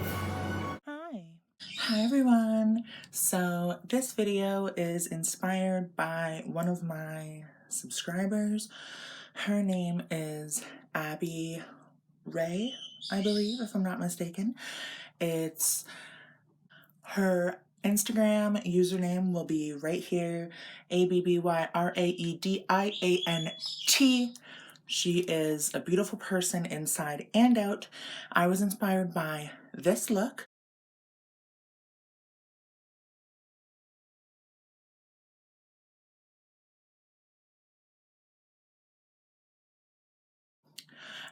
Hi. Hi everyone. So this video is inspired by one of my subscribers. Her name is Abby Ray, I believe, if I'm not mistaken. It's her Instagram username will be right here, ABBYRAEDIANT. She is a beautiful person inside and out. I was inspired by this look.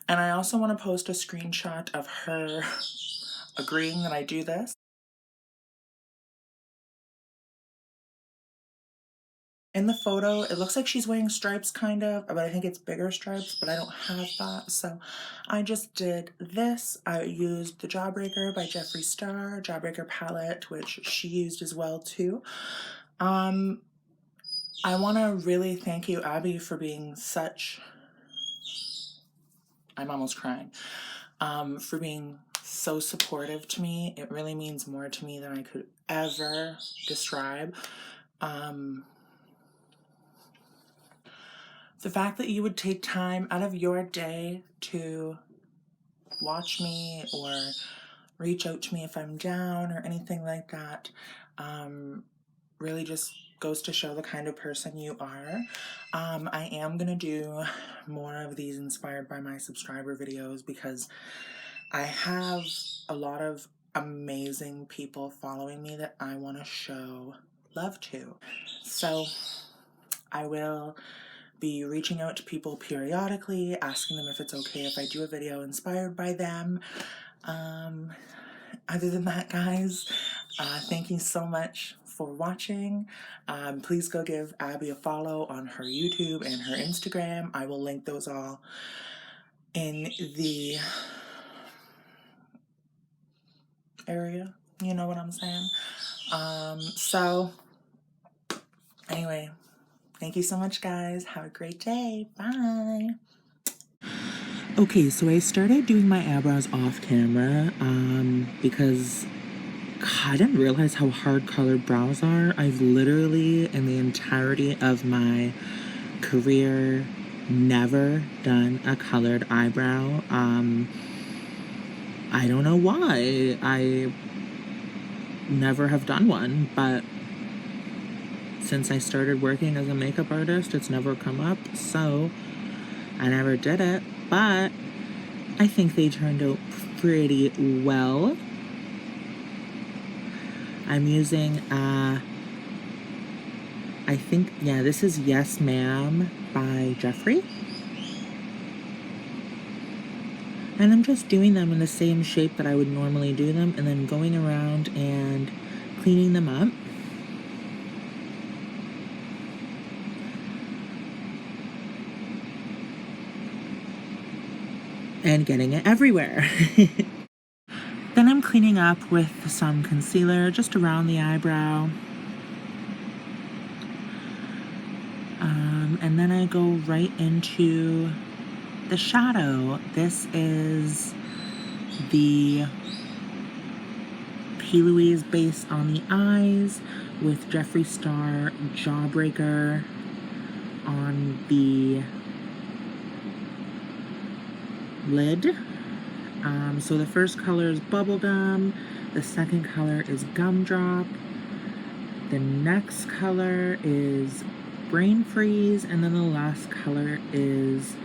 And I also want to post a screenshot of her agreeing that I do this. In the photo, it looks like she's wearing stripes kind of, but I think it's bigger stripes, but I don't have that. So I just did this. I used the Jawbreaker by Jeffree Star, Jawbreaker palette, which she used as well too. I want to really thank you, Abby, for being such, I'm almost crying, for being so supportive to me. It really means more to me than I could ever describe. The fact that you would take time out of your day to watch me or reach out to me if I'm down or anything like that really just goes to show the kind of person you are. I am going to do more of these inspired by my subscriber videos because I have a lot of amazing people following me that I want to show love to. So I will be reaching out to people periodically, asking them if it's okay if I do a video inspired by them. Other than that, guys, thank you so much for watching. Please go give Abby a follow on her YouTube and her Instagram. I will link those all in the area. You know what I'm saying? So, anyway, thank you so much, guys. Have a great day. Bye. Okay, so I started doing my eyebrows off camera because I didn't realize how hard colored brows are. I've literally, in the entirety of my career, never done a colored eyebrow. I don't know why. I never have done one, but since I started working as a makeup artist, it's never come up, so I never did it. But I think they turned out pretty well. I'm using, I think, yeah, this is Yes Ma'am by Jeffree. And I'm just doing them in the same shape that I would normally do them, and then going around and cleaning them up. And getting it everywhere. Then I'm cleaning up with some concealer just around the eyebrow. And then I go right into the shadow. This is the Plouise Base on the eyes with Jeffree Star Jawbreaker on the lid. So the first color is Bubblegum, the second color is Gumdrop, the next color is Brainfreeze, and then the last color is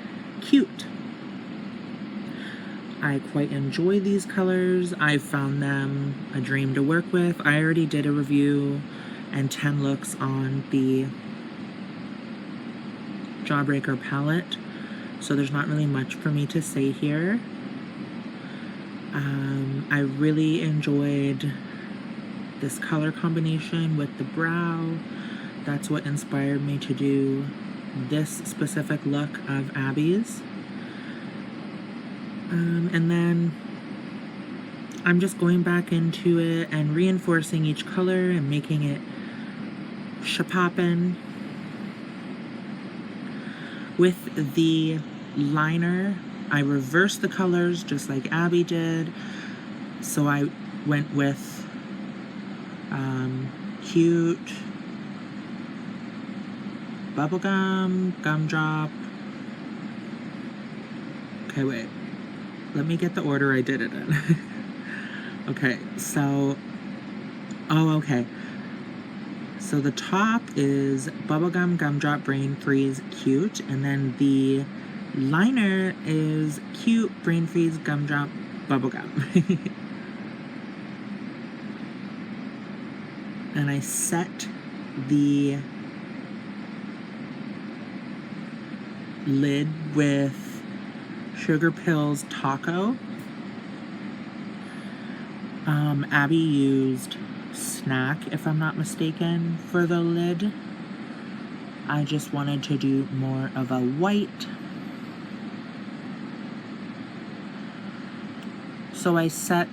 Cute. I quite enjoy these colors. I found them a dream to work with. I already did a review and 10 looks on the Jawbreaker palette, so there's not really much for me to say here. I really enjoyed this color combination with the brow. That's what inspired me to do this specific look of Abby's. And then I'm just going back into it and reinforcing each color and making it shapoppin'. With the liner, I reversed the colors just like Abby did. So I went with cute bubblegum gumdrop. Okay, wait. Let me get the order I did it in. Okay, so... Oh, okay. So the top is bubblegum gumdrop Brainfreeze cute, and then the liner is cute Brainfreeze gumdrop bubblegum. And I set the lid with Sugarpill's Tako. Abby used Snack, if I'm not mistaken, for the lid. I just wanted to do more of a white. So I set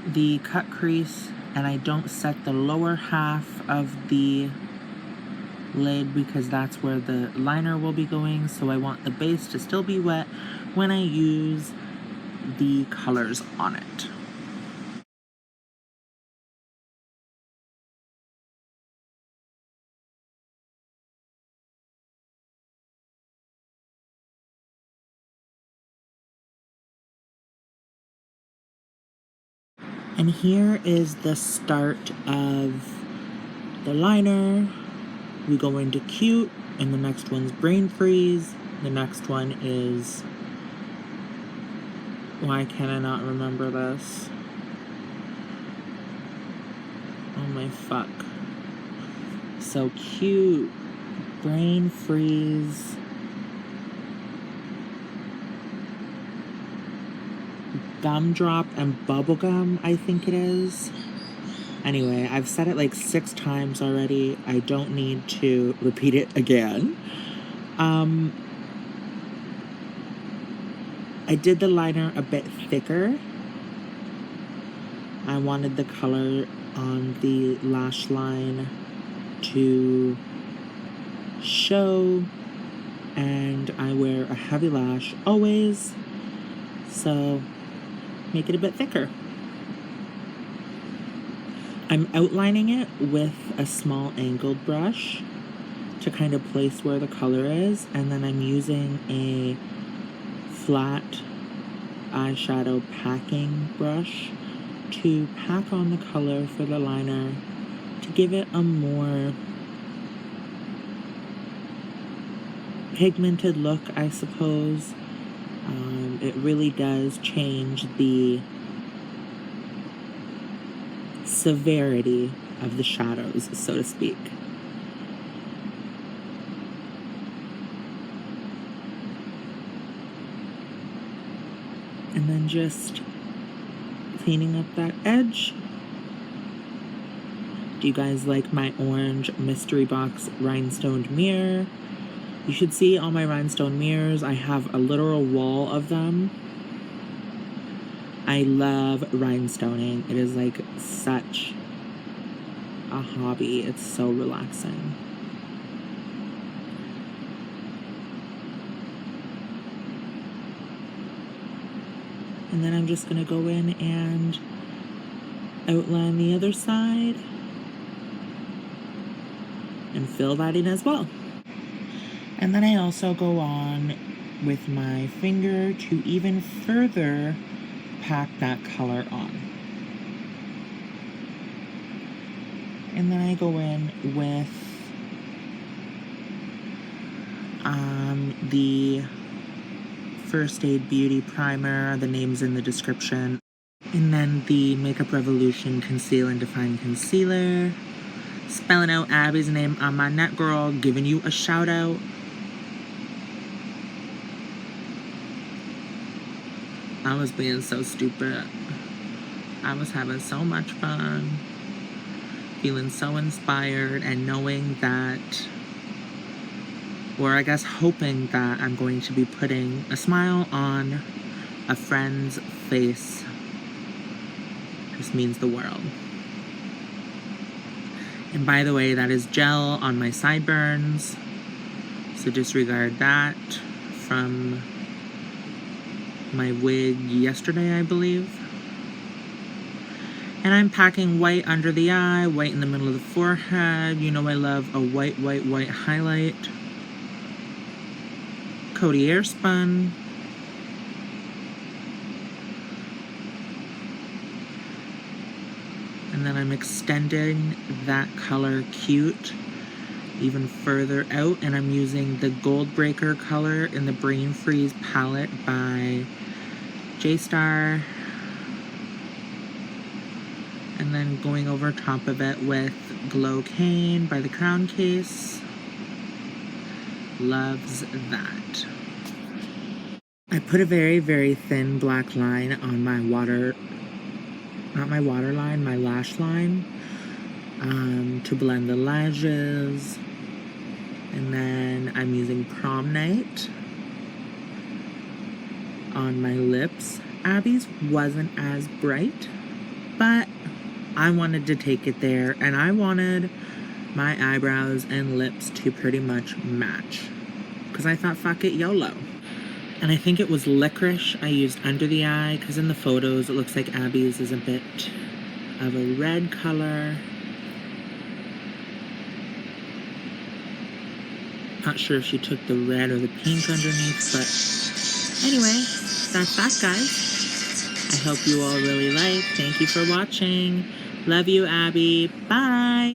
the cut crease, and I don't set the lower half of the lid because that's where the liner will be going. So I want the base to still be wet when I use the colors on it. And here is the start of the liner. We go into cute, and the next one's Brainfreeze. The next one is... Why can I not remember this? Oh my fuck. So cute. Brainfreeze. Gumdrop and bubblegum, I think it is. Anyway, I've said it like 6 times already. I don't need to repeat it again. I did the liner a bit thicker. I wanted the color on the lash line to show, and I wear a heavy lash always, so make it a bit thicker. I'm outlining it with a small angled brush to kind of place where the color is, and then I'm using a flat eyeshadow packing brush to pack on the color for the liner to give it a more pigmented look, I suppose. It really does change the severity of the shadows, so to speak. And then just cleaning up that edge. Do you guys like my orange mystery box rhinestone mirror? You should see all my rhinestone mirrors. I have a literal wall of them. I love rhinestoning. It is like such a hobby. It's so relaxing. And then I'm just gonna go in and outline the other side and fill that in as well. And then I also go on with my finger to even further pack that color on. And then I go in with the First Aid Beauty Primer. The name's in the description. And then the Makeup Revolution Conceal and Define Concealer. Spelling out Abby's name on my neck, girl. Giving you a shout out. I was being so stupid. I was having so much fun. Feeling so inspired and knowing that, or I guess hoping that I'm going to be putting a smile on a friend's face. Just means the world. And by the way, that is gel on my sideburns. So disregard that from my wig yesterday, I believe. And I'm packing white under the eye, white in the middle of the forehead. You know I love a white, white, white highlight. Coty Airspun. And then I'm extending that color Cute even further out, and I'm using the Jawbreaker color in the Brainfreeze palette by J-Star. And then going over top of it with Glowcaine by the Crown Case. Loves that. I put a very, very thin black line on my not my waterline, my lash line, to blend the lashes. And then I'm using Prom Night on my lips. Abby's wasn't as bright, but I wanted to take it there, and I wanted my eyebrows and lips to pretty much match, because I thought, fuck it, YOLO. And I think it was Licorice I used under the eye, because in the photos it looks like Abby's is a bit of a red color. Not sure if she took the red or the pink underneath, but anyway, that's that, guys. I hope you all really like. Thank you for watching. Love you, Abby. Bye.